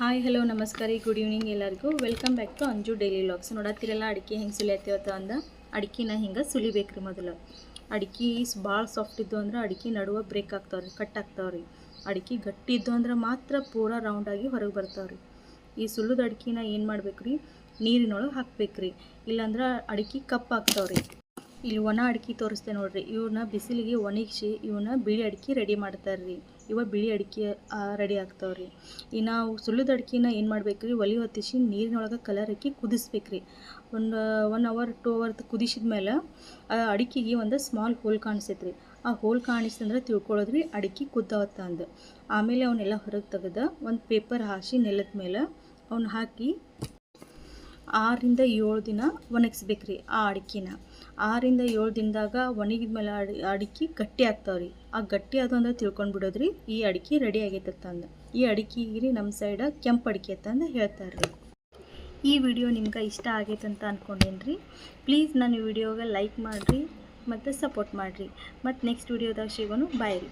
Hi hello ನಮಸ್ಕಾರ ರೀ good evening ಎಲ್ಲರಿಗೂ welcome back to Anju daily vlogs. ನೋಡತ್ತಿರಲ್ಲ ಅಡಿಕೆ ಹೆಂಗೆ ಸುಲಿಯತ್ತೇವತ್ತ ಅಂದ ಅಡಿಕೆನ ಹಿಂಗೆ ಸುಲಿಬೇಕ್ರಿ. ಮೊದಲು ಅಡಿಕೆ ಭಾಳ ಸಾಫ್ಟ್ ಇದ್ದು ಅಂದ್ರೆ ಅಡಿಕೆ ನಡುವೆ ಬ್ರೇಕ್ ಆಗ್ತಾವ್ರಿ, ಕಟ್ ಆಗ್ತಾವ್ರಿ. ಅಡಿಕೆ ಗಟ್ಟಿ ಇದ್ದು ಅಂದ್ರೆ ಮಾತ್ರ ಪೂರಾ ರೌಂಡಾಗಿ ಹೊರಗೆ ಬರ್ತಾವ್ರಿ. ಈ ಸುಲಿದ ಅಡಿಕೆನ ಏನು ಮಾಡ್ಬೇಕು ರೀ, ನೀರಿನೊಳಗೆ ಹಾಕ್ಬೇಕ್ರಿ, ಇಲ್ಲಾಂದ್ರೆ ಅಡಿಕೆ ಕಪ್ಪು ಆಗ್ತಾವ್ರಿ. ಇಲ್ಲಿ ಒಣ ಅಡಿಕೆ ತೋರಿಸ್ತೆ ನೋಡ್ರಿ, ಇವನ್ನ ಬಿಸಿಲಿಗೆ ಒಣಗಿಸಿ ಇವನ್ನ ಬಿಳಿ ಅಡಿಕೆ ರೆಡಿ ಮಾಡ್ತಾರೆ ರೀ. ಇವ ಬಿಳಿ ಅಡಿಕೆ ರೆಡಿ ಆಗ್ತಾವ್ರಿ. ಈ ನಾವು ಸುಲಿದ ಅಡಿಕೆನ ಏನು ಮಾಡ್ಬೇಕ್ರಿ, ಒಲೆ ಹೊತ್ತಿಸಿ ನೀರಿನೊಳಗೆ ಕಲರ್ ಹಾಕಿ ಕುದಿಸ್ಬೇಕ್ರಿ. ಒಂದು 1 ಅವರ್ 2 ಅವರ್ ಕುದಿಸಿದ ಮೇಲೆ ಆ ಅಡಿಕೆಗೆ ಒಂದು ಸ್ಮಾಲ್ ಹೋಲ್ ಕಾಣಿಸ್ತೈತ್ರಿ. ಆ ಹೋಲ್ ಕಾಣಿಸ್ತಂದ್ರೆ ತಿಳ್ಕೊಳ್ಳೋದ್ರಿ ಅಡಿಕೆ ಕುದ್ದಾವತ್ತ ಅಂದು. ಆಮೇಲೆ ಅವನ್ನೆಲ್ಲ ಹೊರಗೆ ತೆಗೆದು ಒಂದು ಪೇಪರ್ ಹಾಸಿ ನೆಲದ ಮೇಲೆ ಅವ್ನ ಹಾಕಿ 6 ರಿಂದ 7 ದಿನ ಒಣಗಿಸ್ಬೇಕ್ರಿ. ಆ ಅಡಿಕೆನ 6 ರಿಂದ 7 ದಿನದಾಗ ಒಣಗಿದ ಮೇಲೆ ಅಡಿಕೆ ಗಟ್ಟಿ ಆಗ್ತಾವ್ರಿ. ಆ ಗಟ್ಟಿ ಅದು ಅಂದ್ರೆ ತಿಳ್ಕೊಂಡು ಬಿಡೋದ್ರಿ ಈ ಅಡಿಕೆ ರೆಡಿ ಆಗೈತಂದು. ಈ ಅಡಿಕೆಗೆ ರೀ ನಮ್ಮ ಸೈಡ ಕೆಂಪು ಅಡಿಕೆ ಅಂತಂದು ಹೇಳ್ತಾರೆ ರೀ. ಈ ವಿಡಿಯೋ ನಿಮ್ಗೆ ಇಷ್ಟ ಆಗೈತಂತ ಅಂದ್ಕೊಂಡೇನಿ ರೀ. ಪ್ಲೀಸ್ ನನ್ನ ವಿಡಿಯೋಗೆ ಲೈಕ್ ಮಾಡಿರಿ ಮತ್ತು ಸಪೋರ್ಟ್ ಮಾಡಿರಿ. ಮತ್ತು ನೆಕ್ಸ್ಟ್ ವಿಡಿಯೋದಾಗ ಸಿಗೋನು. ಬಾಯ್ ರೀ.